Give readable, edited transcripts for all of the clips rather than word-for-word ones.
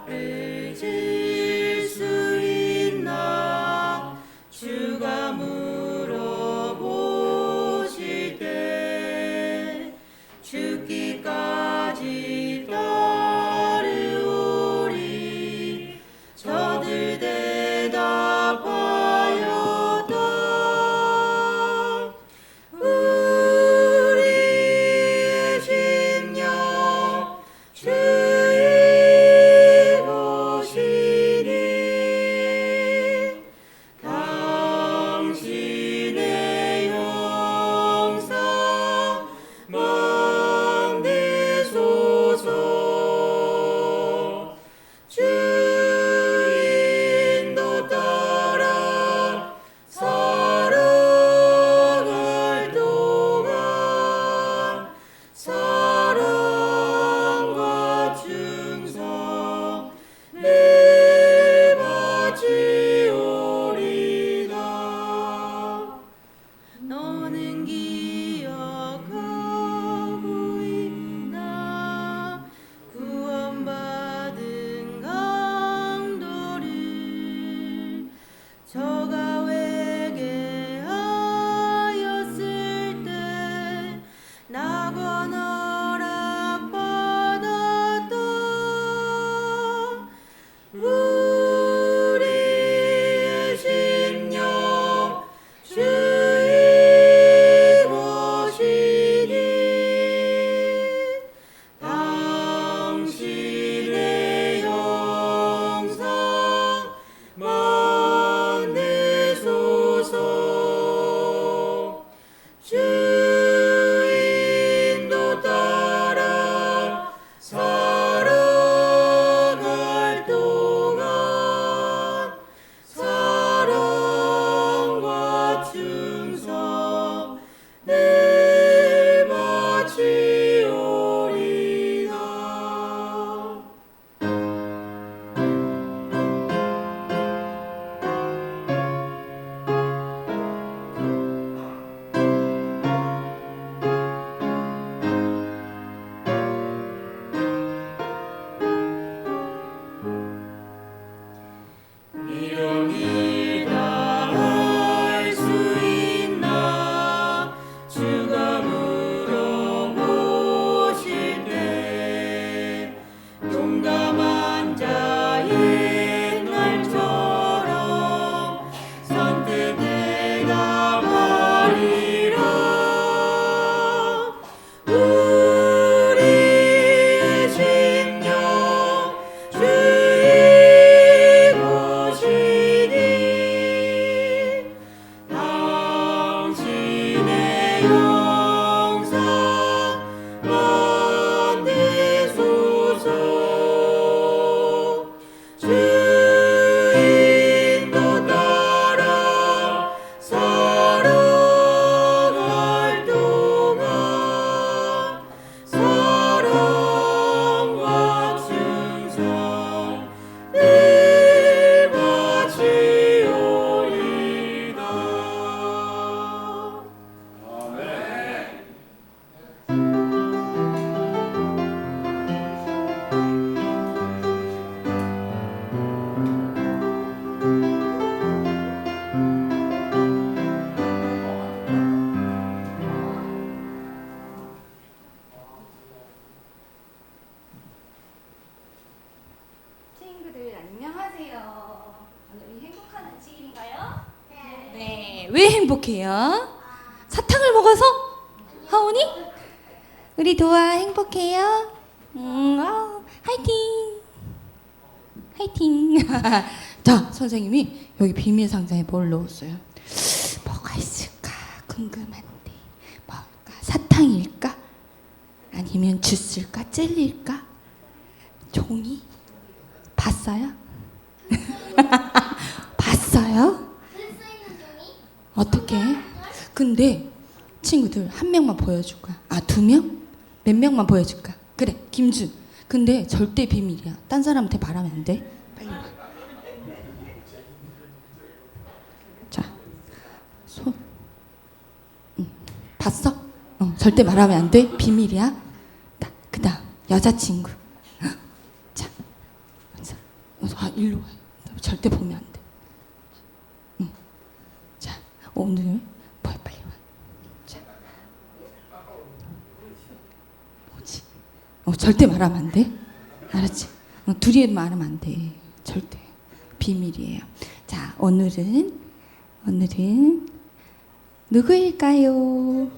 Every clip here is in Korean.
죄를 지을 수 있나 주가 물어보실 때 죽기까지 따르오리 저들 대답하였다. 우리의 심령 주의 것이니 당신의 영상 만드소서. 주인도 따라 살아갈 동안 사랑과 충성 내 바치오리다. 너는 기억하고 있나 구원받은 강도를 저가 회개하였을 때 낙원 허락받았다. 우리의 심령 주의 것이니 당신의 영상 만드소서. 주인도 따라 살아갈 동안 사랑과 충성 내 바치오리다. 이런 일 다 할 수 있나 주가 물어보실 때 용감한 자의 날처럼 선뜻 대답하리라. 우리의 심령 주의 것이니 당신의 영상 만드소서. 주인도 따라 살아갈 동안 사랑과 충성 내 바치오리다. 친구들 안녕하세요. 오늘이 행복한 안식일인가요? 네, 왜 행복해요? 사탕을 먹어서? 하온이? 우리 도아 행복해요? 화이팅! 화이팅! 자, 선생님이 여기 비밀 상자에 뭘 넣었어요? 뭐가 있을까 궁금한데 뭘까? 사탕일까? 아니면 주스일까? 젤리일까? 종이? 봤어요? 봤어요? 어떻게? 근데 친구들 한 명만 보여줄 거야. 아, 두 명? 몇 명만 보여줄까? 그래, 김준. 근데 절대 비밀이야. 딴 사람한테 말하면 안 돼. 빨리 와. 자, 손. 봤어? 절대 말하면 안 돼. 비밀이야. 그다음 여자친구. 자, 아, 일로 와. 절대 보면 안 돼. 응. 자, 오늘 뭐야, 빨리 와. 자, 뭐지? 절대 말하면 안 돼. 알았지? 둘이 말하면 안 돼. 절대 비밀이에요. 자, 오늘은 누구일까요?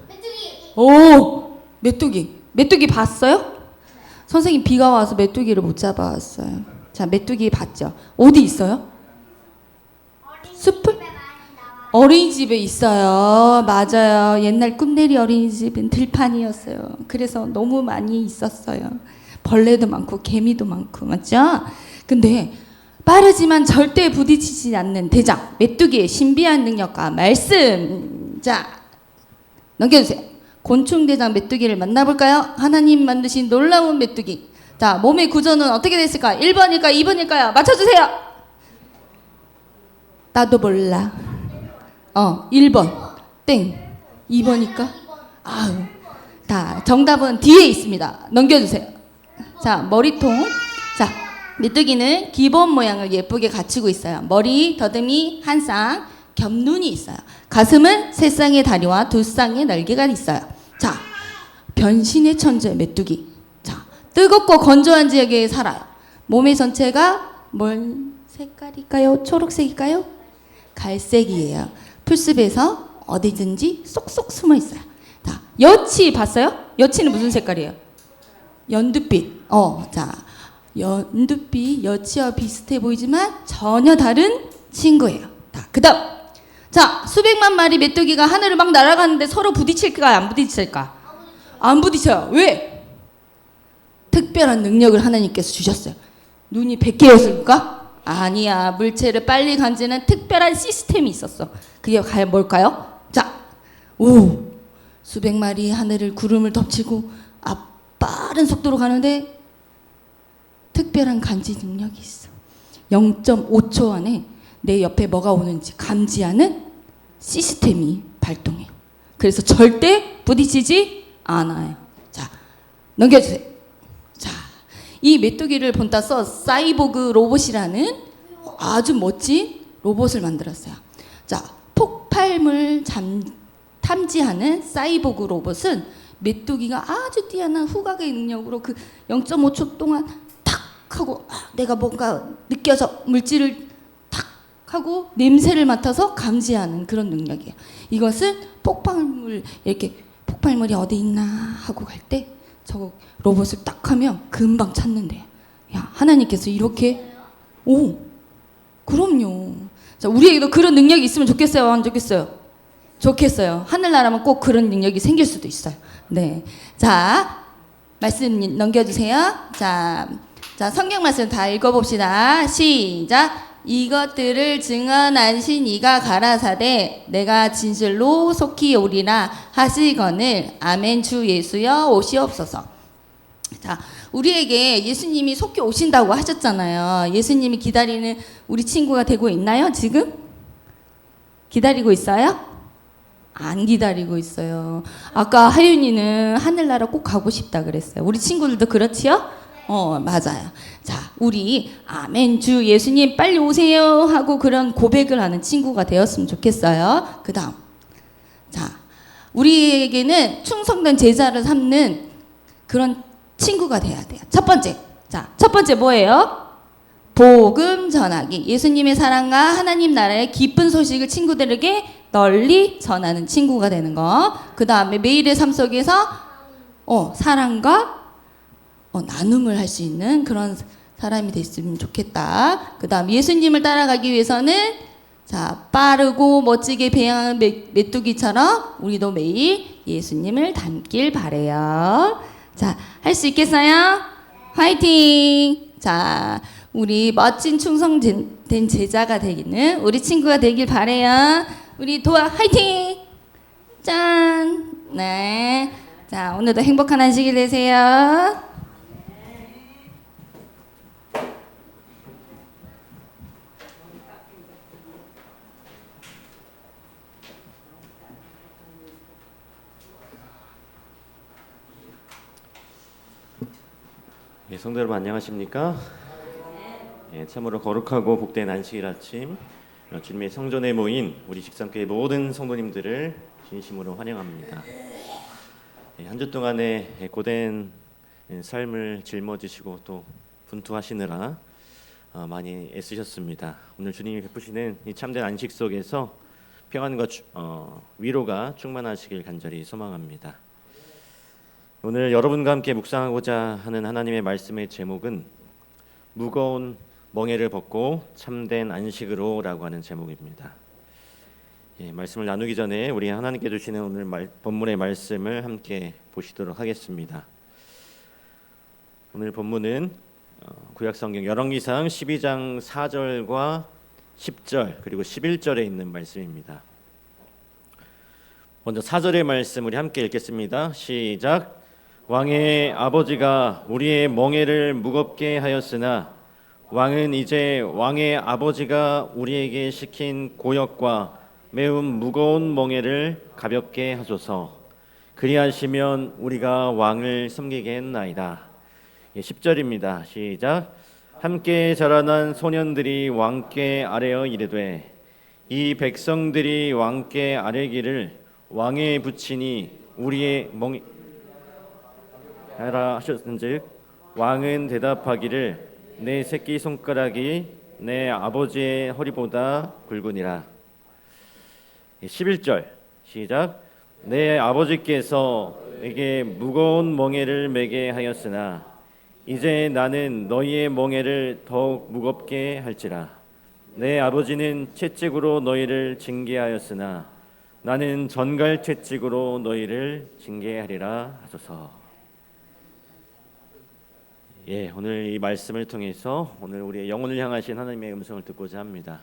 오, 메뚜기 봤어요? 선생님 비가 와서 메뚜기를 못 잡아왔어요. 자, 메뚜기 봤죠? 어디 있어요? 숲을? 어린이집에 있어요. 맞아요. 옛날 꿈내리 어린이집은 들판이었어요. 그래서 너무 많이 있었어요. 벌레도 많고 개미도 많고, 맞죠? 근데 빠르지만 절대 부딪히지 않는 대장 메뚜기의 신비한 능력과 말씀. 자, 넘겨주세요. 곤충 대장 메뚜기를 만나볼까요? 하나님 만드신 놀라운 메뚜기. 자, 몸의 구조는 어떻게 됐을까? 1번일까? 2번일까요? 맞춰주세요. 나도 몰라. 1번. 땡. 2번일까? 아유. 자, 정답은 뒤에 있습니다. 넘겨주세요. 자, 머리통. 자, 메뚜기는 기본 모양을 예쁘게 갖추고 있어요. 머리, 더듬이, 한 쌍, 겹눈이 있어요. 가슴은 세 쌍의 다리와 두 쌍의 날개가 있어요. 자, 변신의 천재 메뚜기. 자, 뜨겁고 건조한 지역에 살아요. 몸의 전체가 뭔 색깔일까요? 초록색일까요? 갈색이에요. 풀숲에서 어디든지 쏙쏙 숨어 있어요. 자, 여치 봤어요? 여치는 무슨 색깔이에요? 연두빛. 자, 연두빛 여치와 비슷해 보이지만 전혀 다른 친구예요. 자, 그다음. 자, 수백만 마리 메뚜기가 하늘을 막 날아가는데 서로 부딪힐까 안 부딪힐까? 안 부딪혀요. 왜? 특별한 능력을 하나님께서 주셨어요. 눈이 100개였을까? 아니야. 물체를 빨리 간지는 특별한 시스템이 있었어. 그게 과연 뭘까요? 자, 수백 마리 하늘을 구름을 덮치고 빠른 속도로 가는데 특별한 감지 능력이 있어. 0.5초 안에 내 옆에 뭐가 오는지 감지하는 시스템이 발동해요. 그래서 절대 부딪히지 않아요. 자, 넘겨주세요. 자, 이 메뚜기를 본따서 사이보그 로봇이라는 아주 멋진 로봇을 만들었어요. 자, 폭발물 탐지하는 사이보그 로봇은 메뚜기가 아주 뛰어난 후각의 능력으로 그 0.5초 동안 탁 하고 내가 뭔가 느껴져 물질을 탁 하고 냄새를 맡아서 감지하는 그런 능력이에요. 이것은 폭발물이 어디 있나 하고 갈 때 저거 로봇을 딱 하면 금방 찾는데요. 야, 하나님께서 이렇게 그럼요. 자, 우리에게도 그런 능력이 있으면 좋겠어요? 안 좋겠어요? 좋겠어요. 하늘나라면 꼭 그런 능력이 생길 수도 있어요. 네. 자, 말씀 넘겨주세요. 자, 성경 말씀 다 읽어봅시다. 시작. 이것들을 증언하신 이가 가라사대 내가 진실로 속히 오리라 하시거늘 아멘. 주 예수여 오시옵소서. 자, 우리에게 예수님이 속히 오신다고 하셨잖아요. 예수님이 기다리는 우리 친구가 되고 있나요? 지금? 기다리고 있어요? 안 기다리고 있어요. 아까 하윤이는 하늘나라 꼭 가고 싶다 그랬어요. 우리 친구들도 그렇지요? 맞아요. 자, 우리 아멘 주 예수님 빨리 오세요 하고 그런 고백을 하는 친구가 되었으면 좋겠어요. 그 다음. 자, 우리에게는 충성된 제자를 삼는 그런 친구가 돼야 돼요. 첫 번째. 자, 첫 번째 뭐예요? 복음 전하기. 예수님의 사랑과 하나님 나라의 기쁜 소식을 친구들에게 널리 전하는 친구가 되는 거. 그 다음에 매일의 삶 속에서 사랑과 나눔을 할 수 있는 그런 사람이 됐으면 좋겠다. 그 다음 예수님을 따라가기 위해서는 자, 빠르고 멋지게 배양하는 메뚜기처럼 우리도 매일 예수님을 닮길 바래요. 자, 할 수 있겠어요? 화이팅! 자, 우리 멋진 충성된 제자가 되기는 우리 친구가 되길 바래요. 우리 도아 화이팅! 짠! 네. 자, 오늘도 행복한 한식이 되세요. 성도 여러분 안녕하십니까? 참으로 거룩하고 복된 안식일 아침, 주님의 성전에 모인 우리 직산교회 모든 성도님들을 진심으로 환영합니다. 한 주 동안의 고된 삶을 짊어지시고 또 분투하시느라 많이 애쓰셨습니다. 오늘 주님이 베푸시는 이 참된 안식 속에서 평안과 위로가 충만하시길 간절히 소망합니다. 오늘 여러분과 함께 묵상하고자 하는 하나님의 말씀의 제목은 무거운 멍에를 벗고 참된 안식으로라고 하는 제목입니다. 말씀을 나누기 전에 우리 하나님께 주시는 오늘 본문의 말씀을 함께 보시도록 하겠습니다. 오늘 본문은 구약성경 열왕기상 12장 4절과 10절 그리고 11절에 있는 말씀입니다. 먼저 4절의 말씀 우리 함께 읽겠습니다. 시작. 왕의 아버지가 우리의 멍에를 무겁게 하였으나 왕은 이제 왕의 아버지가 우리에게 시킨 고역과 매우 무거운 멍에를 가볍게 하소서. 그리하시면 우리가 왕을 섬기게 했나이다. 10절입니다. 시작. 함께 자라난 소년들이 왕께 아뢰어 이르되 이 백성들이 왕께 아뢰기를 왕에 붙이니 우리의 멍에 하라 하셨은즉 왕은 대답하기를 내 새끼 손가락이 내 아버지의 허리보다 굵으니라. 11절 시작. 내 아버지께서 내게 무거운 멍에를 매게 하였으나 이제 나는 너희의 멍에를 더욱 무겁게 할지라. 내 아버지는 채찍으로 너희를 징계하였으나 나는 전갈 채찍으로 너희를 징계하리라 하소서. 오늘 이 말씀을 통해서 오늘 우리의 영혼을 향하신 하나님의 음성을 듣고자 합니다.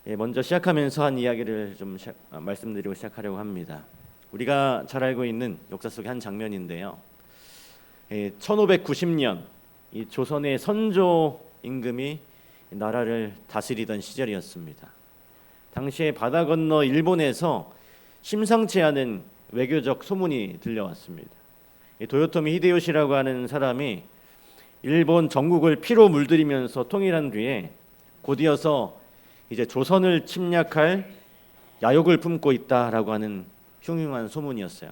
먼저 시작하면서 한 이야기를 좀 말씀드리고 시작하려고 합니다. 우리가 잘 알고 있는 역사 속의 한 장면인데요. 1590년 이 조선의 선조 임금이 나라를 다스리던 시절이었습니다. 당시에 바다 건너 일본에서 심상치 않은 외교적 소문이 들려왔습니다. 도요토미 히데요시라고 하는 사람이 일본 전국을 피로 물들이면서 통일한 뒤에 곧이어서 이제 조선을 침략할 야욕을 품고 있다라고 하는 흉흉한 소문이었어요.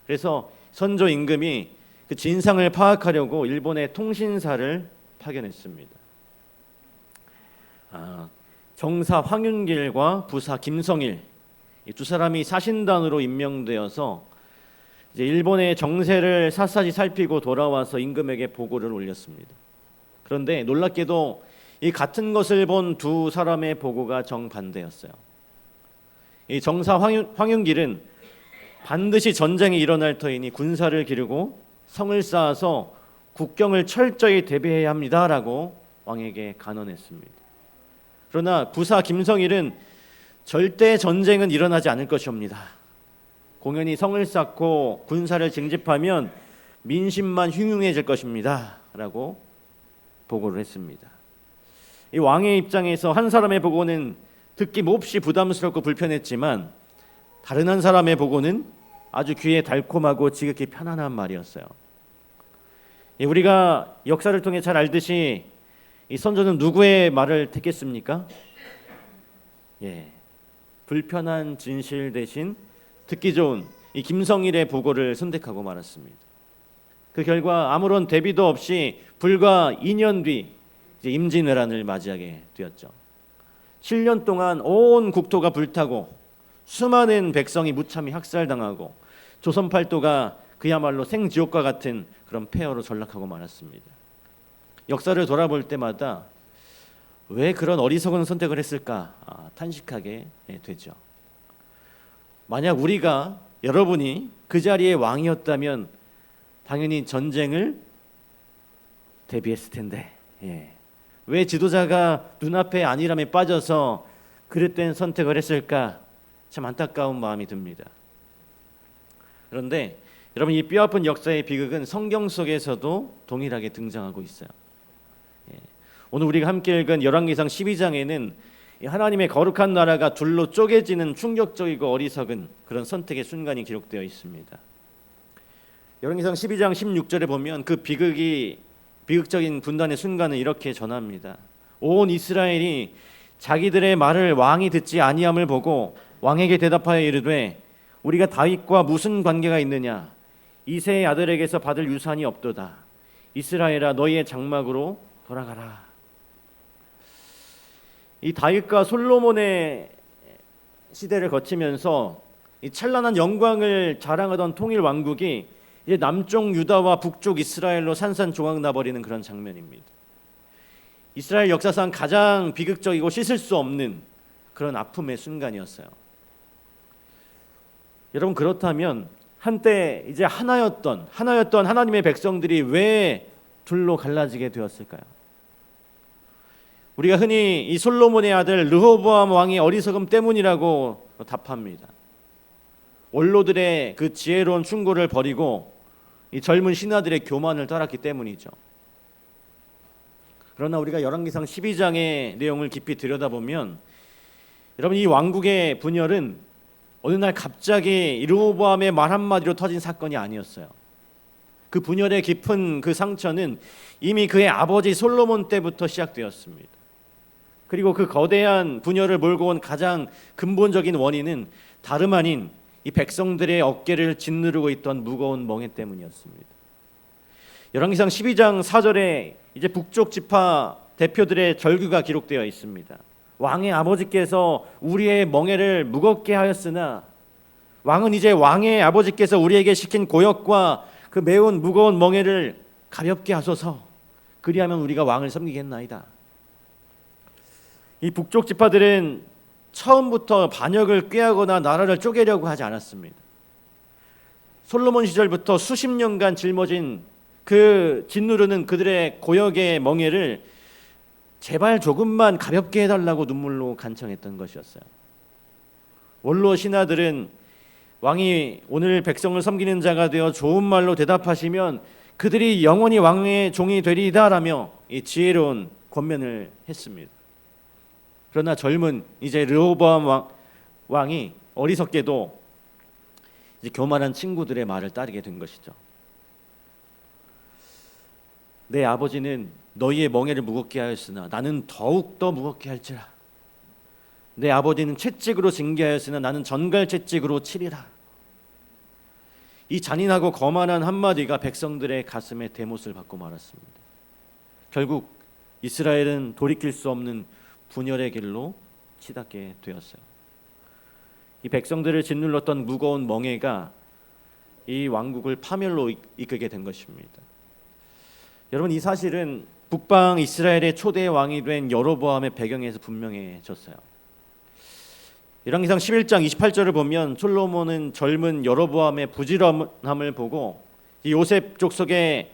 그래서 선조 임금이 그 진상을 파악하려고 일본의 통신사를 파견했습니다. 정사 황윤길과 부사 김성일 이 두 사람이 사신단으로 임명되어서 이제 일본의 정세를 샅샅이 살피고 돌아와서 임금에게 보고를 올렸습니다. 그런데 놀랍게도 이 같은 것을 본 두 사람의 보고가 정반대였어요. 이 정사 황윤길은 반드시 전쟁이 일어날 터이니 군사를 기르고 성을 쌓아서 국경을 철저히 대비해야 합니다라고 왕에게 간언했습니다. 그러나 부사 김성일은 절대 전쟁은 일어나지 않을 것이옵니다. 공연히 성을 쌓고 군사를 징집하면 민심만 흉흉해질 것입니다 라고 보고를 했습니다. 이 왕의 입장에서 한 사람의 보고는 듣기 몹시 부담스럽고 불편했지만 다른 한 사람의 보고는 아주 귀에 달콤하고 지극히 편안한 말이었어요. 우리가 역사를 통해 잘 알듯이 이 선조는 누구의 말을 택했습니까? 불편한 진실 대신 듣기 좋은 이 김성일의 보고를 선택하고 말았습니다. 그 결과 아무런 대비도 없이 불과 2년 뒤 이제 임진왜란을 맞이하게 되었죠. 7년 동안 온 국토가 불타고 수많은 백성이 무참히 학살당하고 조선 팔도가 그야말로 생지옥과 같은 그런 폐허로 전락하고 말았습니다. 역사를 돌아볼 때마다 왜 그런 어리석은 선택을 했을까 탄식하게 되죠. 만약 우리가 여러분이 그 자리에 왕이었다면 당연히 전쟁을 대비했을 텐데 왜 지도자가 눈앞에 안일함에 빠져서 그릇된 선택을 했을까 참 안타까운 마음이 듭니다. 그런데 여러분 이 뼈아픈 역사의 비극은 성경 속에서도 동일하게 등장하고 있어요. 오늘 우리가 함께 읽은 열왕기상 12장에는 하나님의 거룩한 나라가 둘로 쪼개지는 충격적이고 어리석은 그런 선택의 순간이 기록되어 있습니다. 열왕기상 12장 16절에 보면 그 비극이 비극적인 분단의 순간을 이렇게 전합니다. 온 이스라엘이 자기들의 말을 왕이 듣지 아니함을 보고 왕에게 대답하여 이르되 우리가 다윗과 무슨 관계가 있느냐? 이새의 아들에게서 받을 유산이 없도다. 이스라엘아 너희의 장막으로 돌아가라. 이 다윗과 솔로몬의 시대를 거치면서 이 찬란한 영광을 자랑하던 통일 왕국이 이제 남쪽 유다와 북쪽 이스라엘로 산산조각 나버리는 그런 장면입니다. 이스라엘 역사상 가장 비극적이고 씻을 수 없는 그런 아픔의 순간이었어요. 여러분, 그렇다면 한때 이제 하나였던 하나님의 백성들이 왜 둘로 갈라지게 되었을까요? 우리가 흔히 이 솔로몬의 아들 르호보암 왕의 어리석음 때문이라고 답합니다. 원로들의 그 지혜로운 충고를 버리고 이 젊은 신하들의 교만을 따랐기 때문이죠. 그러나 우리가 열왕기상 12장의 내용을 깊이 들여다보면 여러분, 이 왕국의 분열은 어느 날 갑자기 르호보암의 말 한마디로 터진 사건이 아니었어요. 그 분열의 깊은 그 상처는 이미 그의 아버지 솔로몬 때부터 시작되었습니다. 그리고 그 거대한 분열을 몰고 온 가장 근본적인 원인은 다름 아닌 이 백성들의 어깨를 짓누르고 있던 무거운 멍에 때문이었습니다. 열왕기상 12장 4절에 이제 북쪽 지파 대표들의 절규가 기록되어 있습니다. 왕의 아버지께서 우리의 멍에를 무겁게 하였으나 왕은 이제 왕의 아버지께서 우리에게 시킨 고역과 그 매운 무거운 멍에를 가볍게 하소서. 그리하면 우리가 왕을 섬기겠나이다. 이 북쪽 지파들은 처음부터 반역을 꾀하거나 나라를 쪼개려고 하지 않았습니다. 솔로몬 시절부터 수십 년간 짊어진 그 짓누르는 그들의 고역의 멍에를 제발 조금만 가볍게 해달라고 눈물로 간청했던 것이었어요. 원로 신하들은 왕이 오늘 백성을 섬기는 자가 되어 좋은 말로 대답하시면 그들이 영원히 왕의 종이 되리이다라며 이 지혜로운 권면을 했습니다. 그러나 젊은 이제 르호보암 왕이 어리석게도 이제 교만한 친구들의 말을 따르게 된 것이죠. 내 아버지는 너희의 멍에를 무겁게 하였으나 나는 더욱 더 무겁게 할지라. 내 아버지는 채찍으로 징계하였으나 나는 전갈 채찍으로 치리라. 이 잔인하고 거만한 한마디가 백성들의 가슴에 대못을 받고 말았습니다. 결국 이스라엘은 돌이킬 수 없는 분열의 길로 치닫게 되었어요. 이 백성들을 짓눌렀던 무거운 멍에가 이 왕국을 파멸로 이끌게 된 것입니다. 여러분, 이 사실은 북방 이스라엘의 초대 왕이 된 여로보암의 배경에서 분명해졌어요. 열왕기상 11장 28절을 보면 솔로몬은 젊은 여로보암의 부지런함을 보고 이 요셉 족속의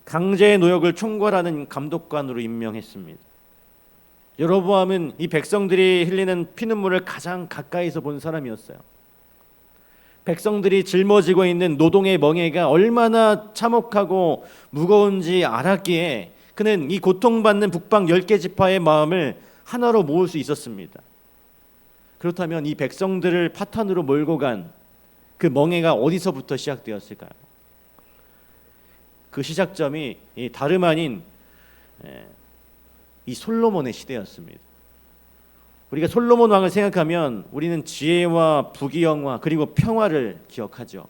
강제 노역을 총괄하는 감독관으로 임명했습니다. 여로보암은 이 백성들이 흘리는 피눈물을 가장 가까이서 본 사람이었어요. 백성들이 짊어지고 있는 노동의 멍에가 얼마나 참혹하고 무거운지 알았기에 그는 이 고통받는 북방 10개 지파의 마음을 하나로 모을 수 있었습니다. 그렇다면 이 백성들을 파탄으로 몰고 간 그 멍에가 어디서부터 시작되었을까요? 그 시작점이 다름 아닌 이 솔로몬의 시대였습니다. 우리가 솔로몬 왕을 생각하면 우리는 지혜와 부귀영화 그리고 평화를 기억하죠.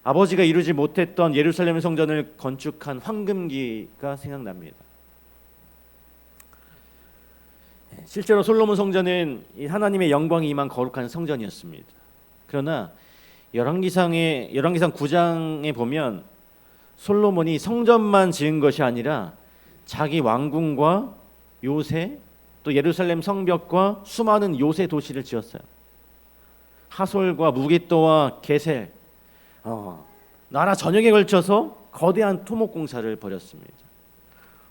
아버지가 이루지 못했던 예루살렘 성전을 건축한 황금기가 생각납니다. 실제로 솔로몬 성전은 하나님의 영광이 임한 거룩한 성전이었습니다. 그러나 열왕기상 9장에 보면 솔로몬이 성전만 지은 것이 아니라 자기 왕궁과 요새 또 예루살렘 성벽과 수많은 요새 도시를 지었어요. 하솔과 무기또와 게셀, 나라 전역에 걸쳐서 거대한 토목공사를 벌였습니다.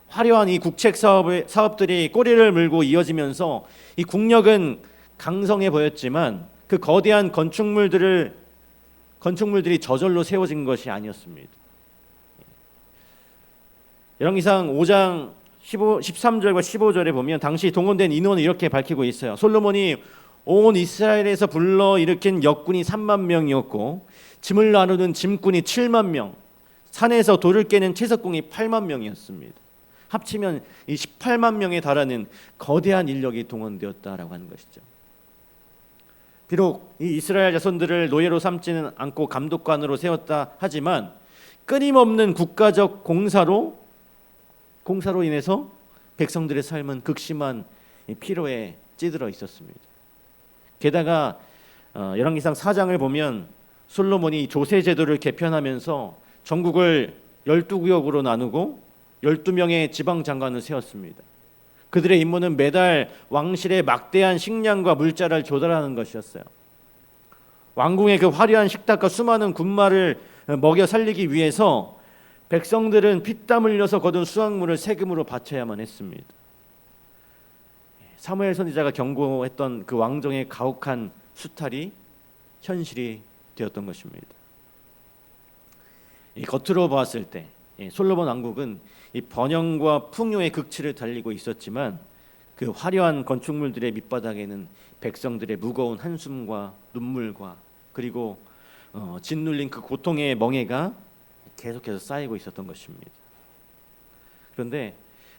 화려한 이 국책 사업들이 꼬리를 물고 이어지면서 이 국력은 강성해 보였지만 그 거대한 건축물들이 저절로 세워진 것이 아니었습니다. 열왕기상 5장 13절과 15절에 보면 당시 동원된 인원을 이렇게 밝히고 있어요. 솔로몬이 온 이스라엘에서 불러 일으킨 역군이 3만 명이었고 짐을 나누는 짐꾼이 7만 명, 산에서 돌을 깨는 채석공이 8만 명이었습니다. 합치면 이 18만 명에 달하는 거대한 인력이 동원되었다라고 하는 것이죠. 비록 이 이스라엘 자손들을 노예로 삼지는 않고 감독관으로 세웠다 하지만 끊임없는 국가적 공사로 인해서 백성들의 삶은 극심한 피로에 찌들어 있었습니다. 게다가 열왕기상 4장을 보면 솔로몬이 조세 제도를 개편하면서 전국을 12구역으로 나누고 12명의 지방 장관을 세웠습니다. 그들의 임무는 매달 왕실의 막대한 식량과 물자를 조달하는 것이었어요. 왕궁의 그 화려한 식탁과 수많은 군마를 먹여 살리기 위해서 백성들은 피땀 흘려서 거둔 수확물을 세금으로 바쳐야만 했습니다. 사무엘 선지자가 경고했던 그 왕정의 가혹한 수탈이 현실이 되었던 것입니다. 겉으로 보았을 때 솔로몬 왕국은 이 번영과 풍요의 극치를 달리고 있었지만 그 화려한 건축물들의 밑바닥에는 백성들의 무거운 한숨과 눈물과 그리고 짓눌린 그 고통의 멍에가 계속해서 쌓이고 있었던 것입니다. 그런데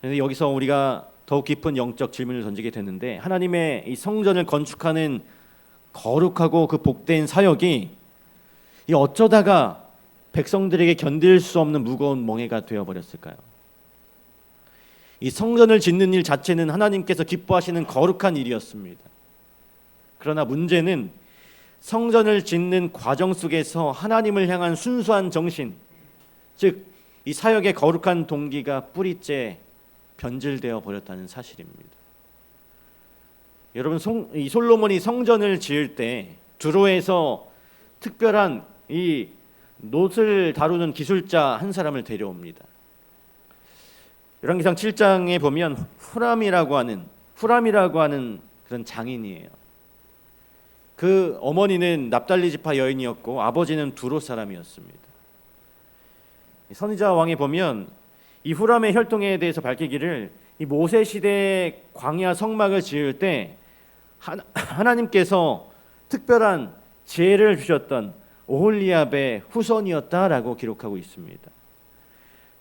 여기서 우리가 더욱 깊은 영적 질문을 던지게 되는데, 하나님의 이 성전을 건축하는 거룩하고 그 복된 사역이 이 어쩌다가 백성들에게 견딜 수 없는 무거운 멍에가 되어버렸을까요? 이 성전을 짓는 일 자체는 하나님께서 기뻐하시는 거룩한 일이었습니다. 그러나 문제는 성전을 짓는 과정 속에서 하나님을 향한 순수한 정신, 즉 이 사역의 거룩한 동기가 뿌리째 변질되어 버렸다는 사실입니다. 여러분, 이 솔로몬이 성전을 지을 때 두로에서 특별한 이 놋을 다루는 기술자 한 사람을 데려옵니다. 열왕기상 7장에 보면 후람이라고 하는 그런 장인이에요. 그 어머니는 납달리 지파 여인이었고 아버지는 두로 사람이었습니다. 선지자 왕에 보면 이 후람의 혈통에 대해서 밝히기를, 이 모세 시대 광야 성막을 지을 때 하나님께서 특별한 지혜를 주셨던 오홀리압의 후손이었다라고 기록하고 있습니다.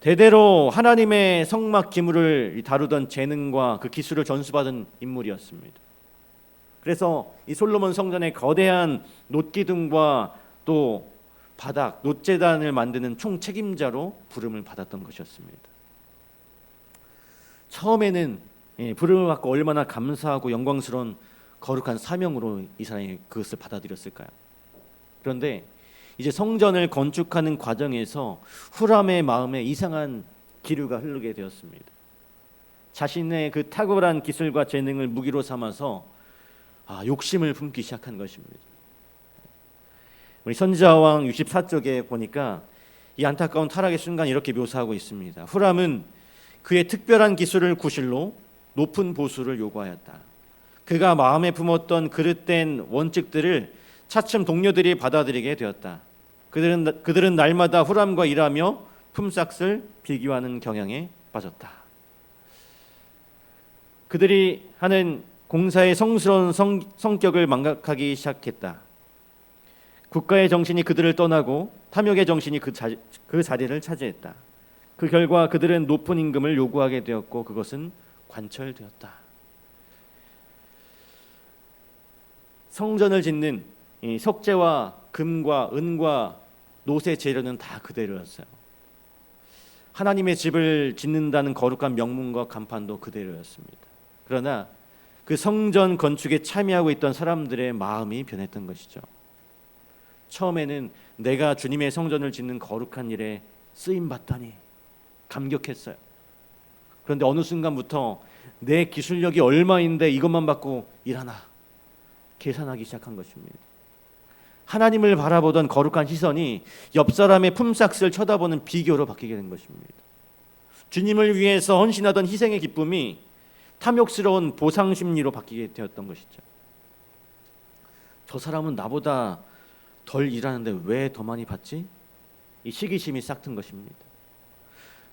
대대로 하나님의 성막 기물을 다루던 재능과 그 기술을 전수받은 인물이었습니다. 그래서 이 솔로몬 성전의 거대한 놋기둥과 또 바닥, 놋제단을 만드는 총책임자로 부름을 받았던 것이었습니다. 처음에는 부름을 받고 얼마나 감사하고 영광스러운 거룩한 사명으로 이 사람이 그것을 받아들였을까요? 그런데 이제 성전을 건축하는 과정에서 후람의 마음에 이상한 기류가 흐르게 되었습니다. 자신의 그 탁월한 기술과 재능을 무기로 삼아서 욕심을 품기 시작한 것입니다. 우리 선지자왕 64쪽에 보니까 이 안타까운 타락의 순간 이렇게 묘사하고 있습니다. 후람은 그의 특별한 기술을 구실로 높은 보수를 요구하였다. 그가 마음에 품었던 그릇된 원칙들을 차츰 동료들이 받아들이게 되었다. 그들은 날마다 후람과 일하며 품삯을 비교하는 경향에 빠졌다. 그들이 하는 공사의 성스러운 성격을 망각하기 시작했다. 국가의 정신이 그들을 떠나고 탐욕의 정신이 그 자리를 차지했다. 그 결과 그들은 높은 임금을 요구하게 되었고 그것은 관철되었다. 성전을 짓는 이 석재와 금과 은과 놋의 재료는 다 그대로였어요. 하나님의 집을 짓는다는 거룩한 명문과 간판도 그대로였습니다. 그러나 그 성전 건축에 참여하고 있던 사람들의 마음이 변했던 것이죠. 처음에는 내가 주님의 성전을 짓는 거룩한 일에 쓰임 받다니 감격했어요. 그런데 어느 순간부터 내 기술력이 얼마인데 이것만 받고 일하나 계산하기 시작한 것입니다. 하나님을 바라보던 거룩한 시선이 옆 사람의 품삯을 쳐다보는 비교로 바뀌게 된 것입니다. 주님을 위해서 헌신하던 희생의 기쁨이 탐욕스러운 보상 심리로 바뀌게 되었던 것이죠. 저 사람은 나보다 덜 일하는데 왜 더 많이 받지? 이 시기심이 싹튼 것입니다.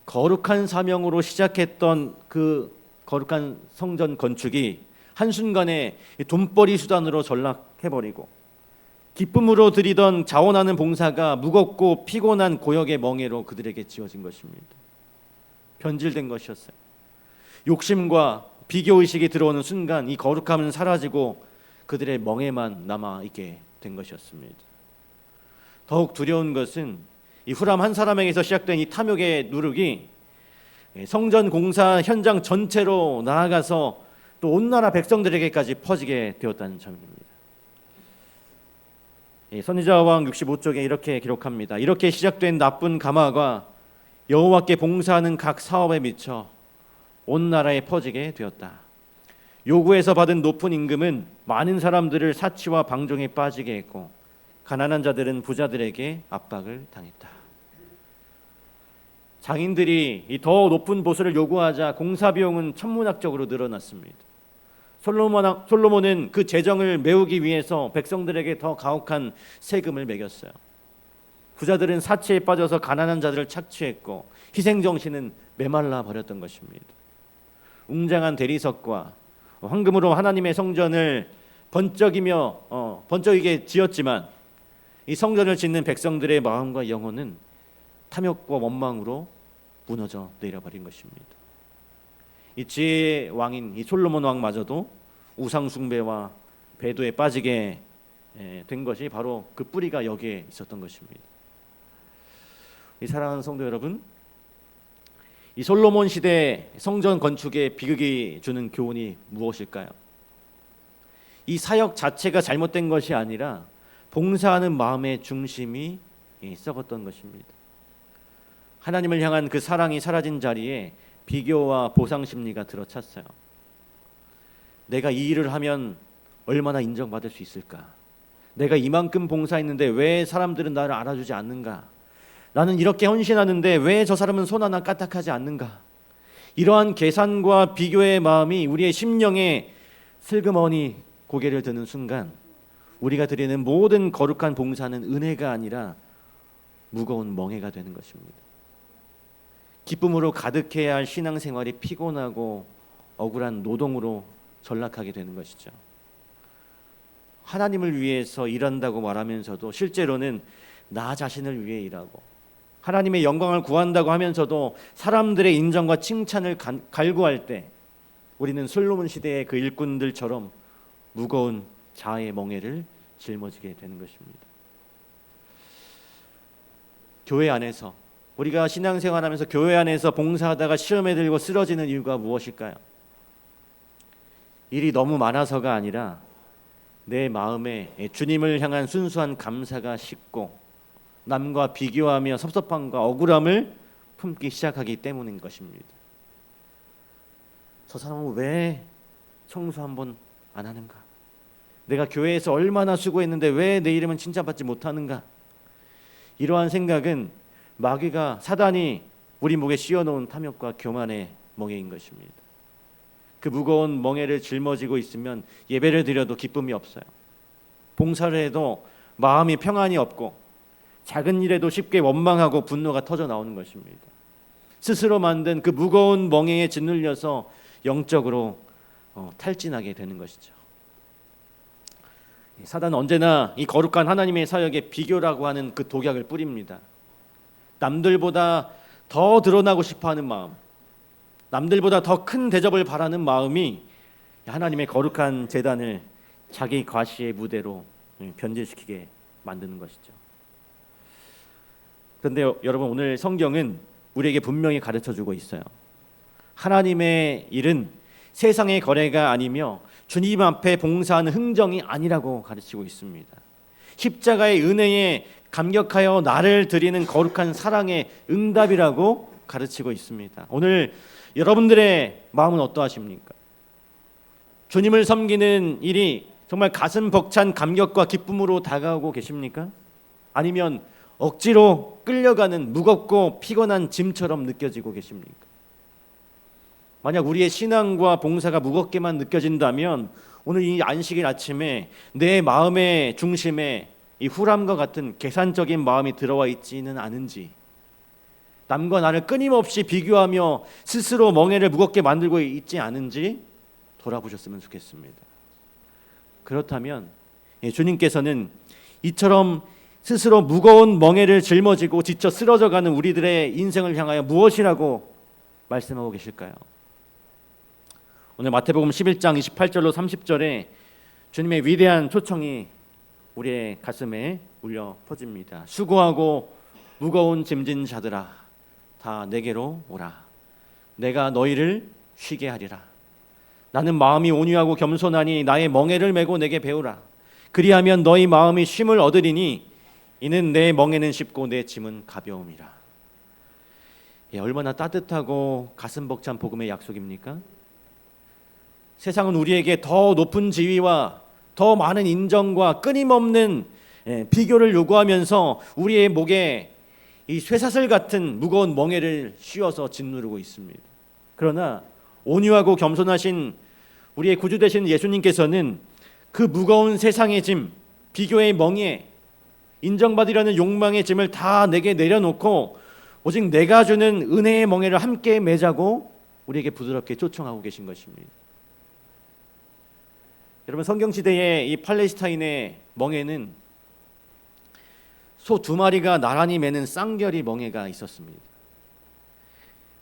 거룩한 사명으로 시작했던 그 거룩한 성전 건축이 한순간에 돈벌이 수단으로 전락해버리고 기쁨으로 드리던 자원하는 봉사가 무겁고 피곤한 고역의 멍에로 그들에게 지어진 것입니다. 변질된 것이었어요. 욕심과 비교의식이 들어오는 순간 이 거룩함은 사라지고 그들의 멍에만 남아있게 된 것이었습니다. 더욱 두려운 것은 이 후람 한 사람에게서 시작된 이 탐욕의 누룩이 성전 공사 현장 전체로 나아가서 또 온 나라 백성들에게까지 퍼지게 되었다는 점입니다. 선지자왕 65쪽에 이렇게 기록합니다. 이렇게 시작된 나쁜 가마가 여호와께 봉사하는 각 사업에 미쳐 온 나라에 퍼지게 되었다. 요구에서 받은 높은 임금은 많은 사람들을 사치와 방종에 빠지게 했고 가난한 자들은 부자들에게 압박을 당했다. 장인들이 더 높은 보수를 요구하자 공사 비용은 천문학적으로 늘어났습니다. 솔로몬은 그 재정을 메우기 위해서 백성들에게 더 가혹한 세금을 매겼어요. 부자들은 사치에 빠져서 가난한 자들을 착취했고 희생정신은 메말라 버렸던 것입니다. 웅장한 대리석과 황금으로 하나님의 성전을 번쩍이게 지었지만 이 성전을 짓는 백성들의 마음과 영혼은 탐욕과 원망으로 무너져 내려버린 것입니다. 이 지혜의 왕인 이 솔로몬 왕마저도 우상 숭배와 배도에 빠지게 된 것이 바로 그 뿌리가 여기에 있었던 것입니다. 이 사랑하는 성도 여러분, 이 솔로몬 시대 성전 건축의 비극이 주는 교훈이 무엇일까요? 이 사역 자체가 잘못된 것이 아니라 봉사하는 마음의 중심이 썩었던 것입니다. 하나님을 향한 그 사랑이 사라진 자리에 비교와 보상 심리가 들어찼어요. 내가 이 일을 하면 얼마나 인정받을 수 있을까? 내가 이만큼 봉사했는데 왜 사람들은 나를 알아주지 않는가? 나는 이렇게 헌신하는데 왜 저 사람은 손 하나 까딱하지 않는가? 이러한 계산과 비교의 마음이 우리의 심령에 슬그머니 고개를 드는 순간 우리가 드리는 모든 거룩한 봉사는 은혜가 아니라 무거운 멍해가 되는 것입니다. 기쁨으로 가득해야 할 신앙생활이 피곤하고 억울한 노동으로 전락하게 되는 것이죠. 하나님을 위해서 일한다고 말하면서도 실제로는 나 자신을 위해 일하고 하나님의 영광을 구한다고 하면서도 사람들의 인정과 칭찬을 갈구할 때 우리는 솔로몬 시대의 그 일꾼들처럼 무거운 자아의 멍에를 짊어지게 되는 것입니다. 교회 안에서 우리가 신앙생활하면서 교회 안에서 봉사하다가 시험에 들고 쓰러지는 이유가 무엇일까요? 일이 너무 많아서가 아니라 내 마음에 주님을 향한 순수한 감사가 식고 남과 비교하며 섭섭함과 억울함을 품기 시작하기 때문인 것입니다. 저 사람은 왜 청소 한번 안 하는가? 내가 교회에서 얼마나 수고했는데 왜 내 이름은 칭찬받지 못하는가? 이러한 생각은 마귀가 사단이 우리 목에 씌워놓은 탐욕과 교만의 멍에인 것입니다. 그 무거운 멍에를 짊어지고 있으면 예배를 드려도 기쁨이 없어요. 봉사를 해도 마음이 평안이 없고 작은 일에도 쉽게 원망하고 분노가 터져 나오는 것입니다. 스스로 만든 그 무거운 멍에에 짓눌려서 영적으로 탈진하게 되는 것이죠. 사단은 언제나 이 거룩한 하나님의 사역에 비교라고 하는 그 독약을 뿌립니다. 남들보다 더 드러나고 싶어하는 마음, 남들보다 더 큰 대접을 바라는 마음이 하나님의 거룩한 제단을 자기 과시의 무대로 변질시키게 만드는 것이죠. 그런데 여러분, 오늘 성경은 우리에게 분명히 가르쳐주고 있어요. 하나님의 일은 세상의 거래가 아니며 주님 앞에 봉사하는 흥정이 아니라고 가르치고 있습니다. 십자가의 은혜에 감격하여 나를 드리는 거룩한 사랑의 응답이라고 가르치고 있습니다. 오늘 여러분들의 마음은 어떠하십니까? 주님을 섬기는 일이 정말 가슴 벅찬 감격과 기쁨으로 다가오고 계십니까? 아니면 억지로 끌려가는 무겁고 피곤한 짐처럼 느껴지고 계십니까? 만약 우리의 신앙과 봉사가 무겁게만 느껴진다면 오늘 이 안식일 아침에 내 마음의 중심에 이 후람과 같은 계산적인 마음이 들어와 있지는 않은지, 남과 나를 끊임없이 비교하며 스스로 멍에를 무겁게 만들고 있지 않은지 돌아보셨으면 좋겠습니다. 그렇다면 주님께서는 이처럼 스스로 무거운 멍에를 짊어지고 지쳐 쓰러져가는 우리들의 인생을 향하여 무엇이라고 말씀하고 계실까요? 오늘 마태복음 11장 28절로 30절에 주님의 위대한 초청이 우리의 가슴에 울려 퍼집니다. 수고하고 무거운 짐진 자들아 다 내게로 오라. 내가 너희를 쉬게 하리라. 나는 마음이 온유하고 겸손하니 나의 멍에를 메고 내게 배우라. 그리하면 너희 마음이 쉼을 얻으리니 이는 내 멍에는 쉽고 내 짐은 가벼움이라. 얼마나 따뜻하고 가슴 벅찬 복음의 약속입니까? 세상은 우리에게 더 높은 지위와 더 많은 인정과 끊임없는 비교를 요구하면서 우리의 목에 이 쇠사슬 같은 무거운 멍에를 씌워서 짓누르고 있습니다. 그러나 온유하고 겸손하신 우리의 구주 되신 예수님께서는 그 무거운 세상의 짐, 비교의 멍에, 인정받으려는 욕망의 짐을 다 내게 내려놓고 오직 내가 주는 은혜의 멍에를 함께 매자고 우리에게 부드럽게 초청하고 계신 것입니다. 여러분, 성경시대의 이 팔레스타인의 멍에는 소 2마리가 나란히 매는 쌍결이 멍에가 있었습니다.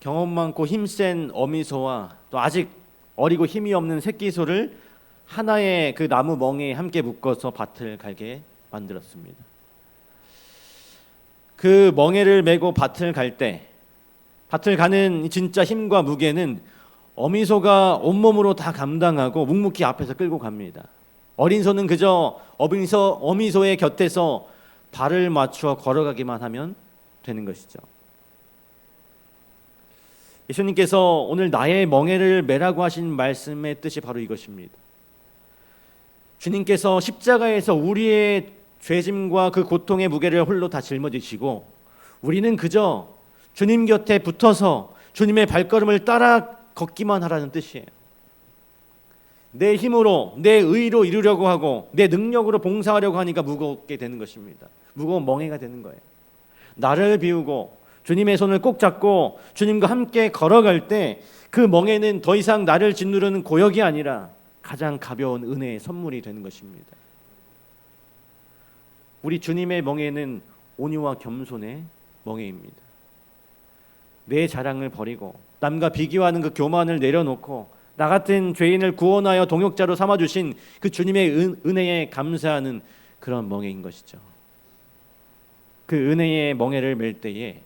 경험 많고 힘센 어미소와 또 아직 어리고 힘이 없는 새끼소를 하나의 그 나무 멍에에 함께 묶어서 밭을 갈게 만들었습니다. 그 멍에를 메고 밭을 갈 때, 밭을 가는 진짜 힘과 무게는 어미소가 온몸으로 다 감당하고 묵묵히 앞에서 끌고 갑니다. 어린 소는 그저 어미소의 곁에서 발을 맞추어 걸어가기만 하면 되는 것이죠. 예수님께서 오늘 나의 멍에를 메라고 하신 말씀의 뜻이 바로 이것입니다. 주님께서 십자가에서 우리의 죄짐과 그 고통의 무게를 홀로 다 짊어지시고 우리는 그저 주님 곁에 붙어서 주님의 발걸음을 따라 걷기만 하라는 뜻이에요. 내 힘으로, 내 의로 이루려고 하고 내 능력으로 봉사하려고 하니까 무겁게 되는 것입니다. 무거운 멍에가 되는 거예요. 나를 비우고 주님의 손을 꼭 잡고 주님과 함께 걸어갈 때 그 멍에는 더 이상 나를 짓누르는 고역이 아니라 가장 가벼운 은혜의 선물이 되는 것입니다. 우리 주님의 멍에는 온유와 겸손의 멍에입니다. 내 자랑을 버리고 남과 비교하는 그 교만을 내려놓고 나 같은 죄인을 구원하여 동역자로 삼아주신 그 주님의 은혜에 감사하는 그런 멍에인 것이죠. 그 은혜의 멍에를 맬 때에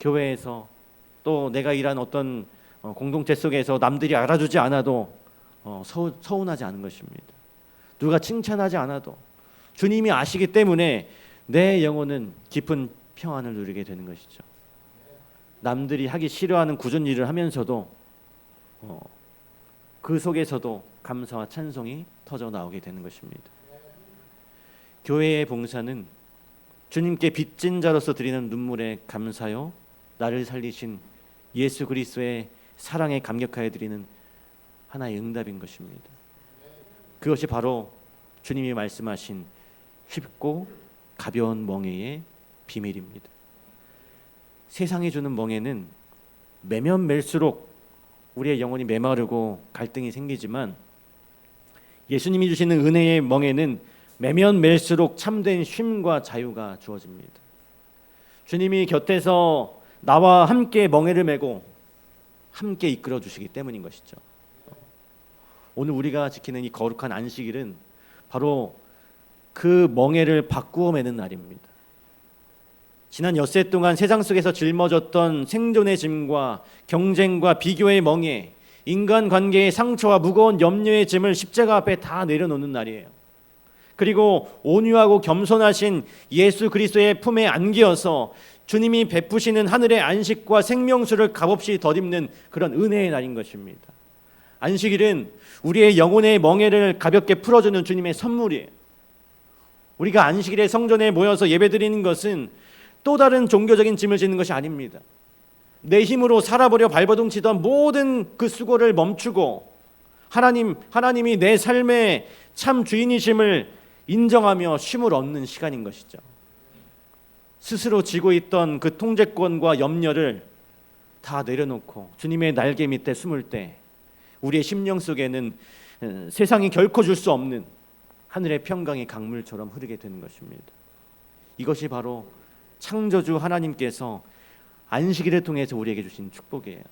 교회에서 또 내가 일한 어떤 공동체 속에서 남들이 알아주지 않아도 서운하지 않은 것입니다. 누가 칭찬하지 않아도 주님이 아시기 때문에 내 영혼은 깊은 평안을 누리게 되는 것이죠. 남들이 하기 싫어하는 굳은 일을 하면서도 그 속에서도 감사와 찬송이 터져 나오게 되는 것입니다. 교회의 봉사는 주님께 빚진 자로서 드리는 눈물의 감사요, 나를 살리신 예수 그리스도의 사랑에 감격하여 드리는 하나의 응답인 것입니다. 그것이 바로 주님이 말씀하신 쉽고 가벼운 멍에의 비밀입니다. 세상이 주는 멍에는 매면 맬수록 우리의 영혼이 메마르고 갈등이 생기지만 예수님이 주시는 은혜의 멍에는 매면 맬수록 참된 쉼과 자유가 주어집니다. 주님이 곁에서 나와 함께 멍에를 메고 함께 이끌어 주시기 때문인 것이죠. 오늘 우리가 지키는 이 거룩한 안식일은 바로 그 멍에를 바꾸어 매는 날입니다. 지난 엿새 동안 세상 속에서 짊어졌던 생존의 짐과 경쟁과 비교의 멍에, 인간관계의 상처와 무거운 염려의 짐을 십자가 앞에 다 내려놓는 날이에요. 그리고 온유하고 겸손하신 예수 그리스도의 품에 안기어서 주님이 베푸시는 하늘의 안식과 생명수를 값없이 덧입는 그런 은혜의 날인 것입니다. 안식일은 우리의 영혼의 멍에를 가볍게 풀어주는 주님의 선물이에요. 우리가 안식일에 성전에 모여서 예배드리는 것은 또 다른 종교적인 짐을 지는 것이 아닙니다. 내 힘으로 살아보려 발버둥치던 모든 그 수고를 멈추고 하나님이 내 삶의 참 주인이심을 인정하며 쉼을 얻는 시간인 것이죠. 스스로 지고 있던 그 통제권과 염려를 다 내려놓고 주님의 날개 밑에 숨을 때 우리의 심령 속에는 세상이 결코 줄 수 없는 하늘의 평강의 강물처럼 흐르게 되는 것입니다. 이것이 바로 창조주 하나님께서 안식일을 통해서 우리에게 주신 축복이에요.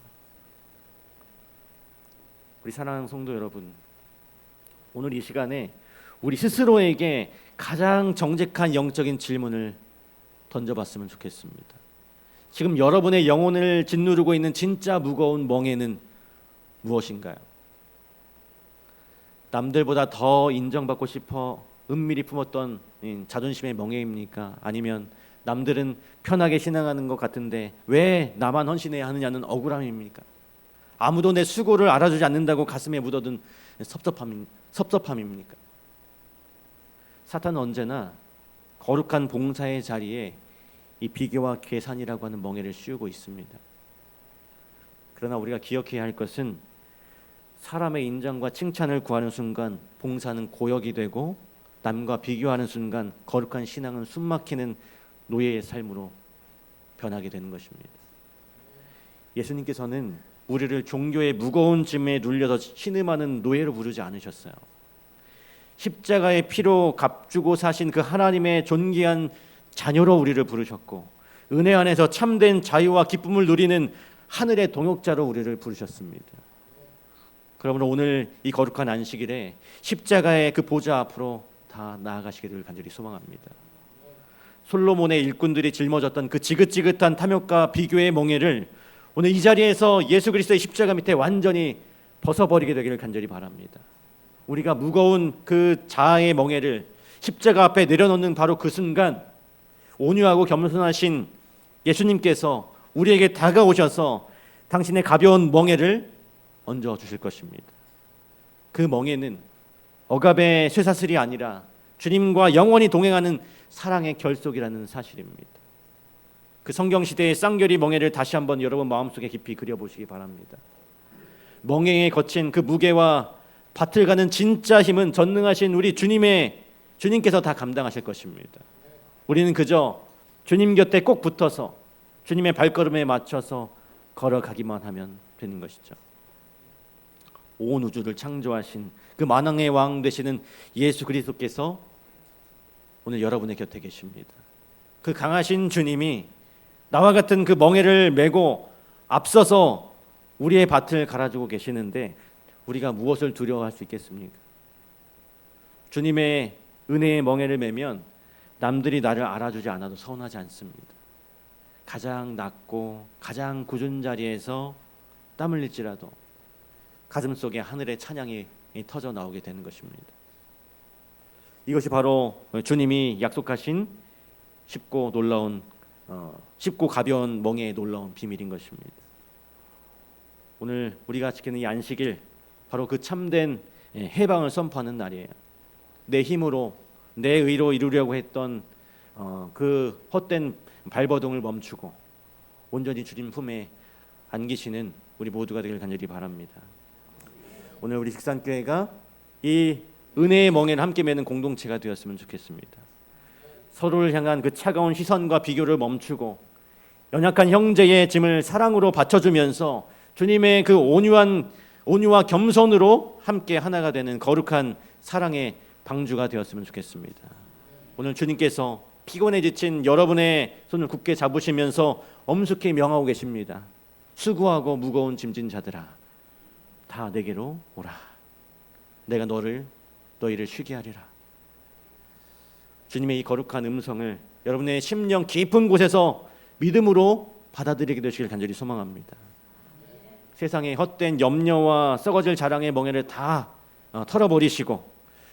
우리 사랑하는 성도 여러분, 오늘 이 시간에 우리 스스로에게 가장 정직한 영적인 질문을 던져봤으면 좋겠습니다. 지금 여러분의 영혼을 짓누르고 있는 진짜 무거운 멍에는 무엇인가요? 남들보다 더 인정받고 싶어 은밀히 품었던 자존심의 멍에입니까? 아니면 남들은 편하게 신앙하는 것 같은데 왜 나만 헌신해야 하느냐는 억울함입니까? 아무도 내 수고를 알아주지 않는다고 가슴에 묻어둔 섭섭함입니까? 사탄은 언제나 거룩한 봉사의 자리에 이 비교와 계산이라고 하는 멍에를 씌우고 있습니다. 그러나 우리가 기억해야 할 것은 사람의 인정과 칭찬을 구하는 순간 봉사는 고역이 되고 남과 비교하는 순간 거룩한 신앙은 숨막히는 노예의 삶으로 변하게 되는 것입니다. 예수님께서는 우리를 종교의 무거운 짐에 눌려서 신음하는 노예로 부르지 않으셨어요. 십자가의 피로 값주고 사신 그 하나님의 존귀한 자녀로 우리를 부르셨고 은혜 안에서 참된 자유와 기쁨을 누리는 하늘의 동역자로 우리를 부르셨습니다. 그러므로 오늘 이 거룩한 안식일에 십자가의 그 보좌 앞으로 다 나아가시기를 간절히 소망합니다. 솔로몬의 일꾼들이 짊어졌던 그 지긋지긋한 탐욕과 비교의 멍에를 오늘 이 자리에서 예수 그리스도의 십자가 밑에 완전히 벗어버리게 되기를 간절히 바랍니다. 우리가 무거운 그 자아의 멍에를 십자가 앞에 내려놓는 바로 그 순간 온유하고 겸손하신 예수님께서 우리에게 다가오셔서 당신의 가벼운 멍에를 얹어 주실 것입니다. 그 멍에는 억압의 쇠사슬이 아니라 주님과 영원히 동행하는 사랑의 결속이라는 사실입니다. 그 성경시대의 쌍결이 멍에를 다시 한번 여러분 마음속에 깊이 그려보시기 바랍니다. 멍에에 거친 그 무게와 밭을 가는 진짜 힘은 전능하신 우리 주님께서 다 감당하실 것입니다. 우리는 그저 주님 곁에 꼭 붙어서 주님의 발걸음에 맞춰서 걸어가기만 하면 되는 것이죠. 온 우주를 창조하신 그 만왕의 왕 되시는 예수 그리스도께서 오늘 여러분의 곁에 계십니다. 그 강하신 주님이 나와 같은 그 멍에를 메고 앞서서 우리의 밭을 갈아주고 계시는데 우리가 무엇을 두려워할 수 있겠습니까? 주님의 은혜의 멍에를 메면 남들이 나를 알아주지 않아도 서운하지 않습니다. 가장 낮고 가장 굳은 자리에서 땀 흘릴지라도 가슴속에 하늘의 찬양이 터져 나오게 되는 것입니다. 이것이 바로 주님이 약속하신 쉽고 가벼운 멍에의 놀라운 비밀인 것입니다. 오늘 우리가 지키는 이 안식일 바로 그 참된 해방을 선포하는 날이에요. 내 힘으로 내 의로 이루려고 했던 그 헛된 발버둥을 멈추고 온전히 주님 품에 안기시는 우리 모두가 되길 간절히 바랍니다. 오늘 우리 직산교회가 이 은혜의 멍에를 함께 매는 공동체가 되었으면 좋겠습니다. 서로를 향한 그 차가운 시선과 비교를 멈추고 연약한 형제의 짐을 사랑으로 받쳐주면서 주님의 그 온유와 겸손으로 함께 하나가 되는 거룩한 사랑의 방주가 되었으면 좋겠습니다. 오늘 주님께서 피곤해 지친 여러분의 손을 굳게 잡으시면서 엄숙히 명하고 계십니다. 수고하고 무거운 짐진 자들아 다 내게로 오라. 내가 너희를 쉬게 하리라. 주님의 이 거룩한 음성을 여러분의 심령 깊은 곳에서 믿음으로 받아들이게 되시길 간절히 소망합니다. 세상의 헛된 염려와 썩어질 자랑의 멍에를 다 털어버리시고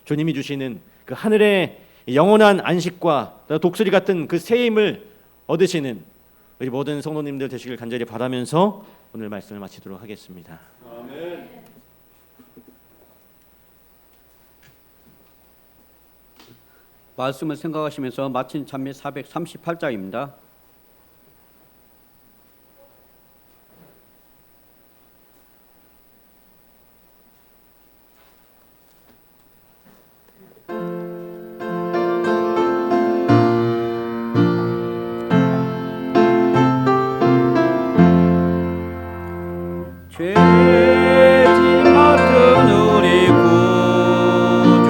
주님이 주시는 그 하늘의 영원한 안식과 독수리 같은 그 새 힘을 얻으시는 우리 모든 성도님들 되시길 간절히 바라면서 오늘 말씀을 마치도록 하겠습니다. 아멘. 말씀을 생각하시면서 마친 찬미 438장입니다. 죄짐 맡은 우리 구주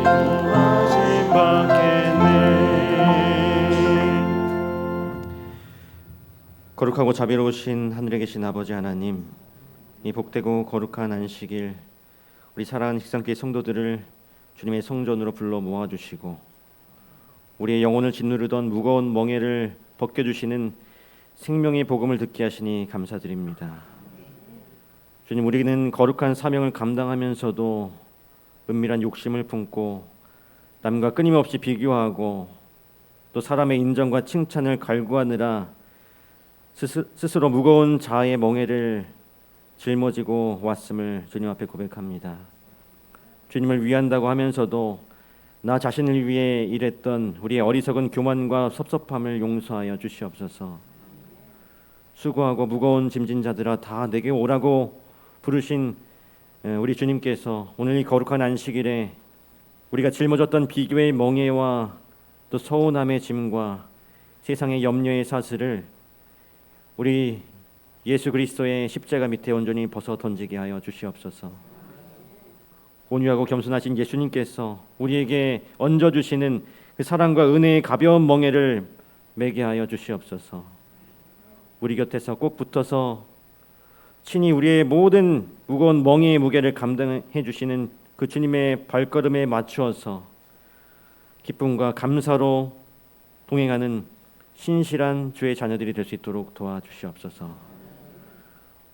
하심 받겠네. 거룩하고 자비로우신 하늘에 계신 아버지 하나님, 이 복되고 거룩한 안식일 우리 사랑하는 식상교회 성도들을 주님의 성전으로 불러 모아주시고 우리의 영혼을 짓누르던 무거운 멍에를 벗겨주시는 생명의 복음을 듣게 하시니 감사드립니다. 주님, 우리는 거룩한 사명을 감당하면서도 은밀한 욕심을 품고 남과 끊임없이 비교하고 또 사람의 인정과 칭찬을 갈구하느라 스스로 무거운 자아의 멍에를 짊어지고 왔음을 주님 앞에 고백합니다. 주님을 위한다고 하면서도 나 자신을 위해 일했던 우리의 어리석은 교만과 섭섭함을 용서하여 주시옵소서. 수고하고 무거운 짐진 자들아 다 내게 오라고 부르신 우리 주님께서 오늘 이 거룩한 안식일에 우리가 짊어졌던 비교의 멍에와 또 서운함의 짐과 세상의 염려의 사슬을 우리 예수 그리스도의 십자가 밑에 온전히 벗어 던지게 하여 주시옵소서. 온유하고 겸손하신 예수님께서 우리에게 얹어주시는 그 사랑과 은혜의 가벼운 멍에를 매게 하여 주시옵소서. 우리 곁에서 꼭 붙어서 친히 우리의 모든 무거운 멍에의 무게를 감당해 주시는 그 주님의 발걸음에 맞추어서 기쁨과 감사로 동행하는 신실한 주의 자녀들이 될 수 있도록 도와주시옵소서.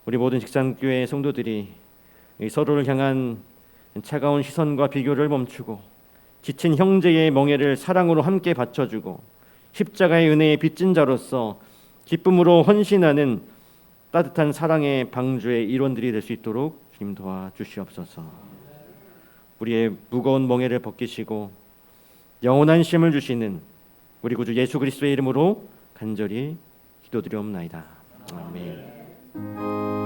우리 모든 직산교회 성도들이 서로를 향한 차가운 시선과 비교를 멈추고 지친 형제의 멍에를 사랑으로 함께 받쳐주고 십자가의 은혜에 빚진 자로서 기쁨으로 헌신하는 따뜻한 사랑의 방주의 일원들이 될 수 있도록 주님 도와주시옵소서. 우리의 무거운 멍에를 벗기시고 영원한 쉼을 주시는 우리 구주 예수 그리스도의 이름으로 간절히 기도드리옵나이다. 아멘.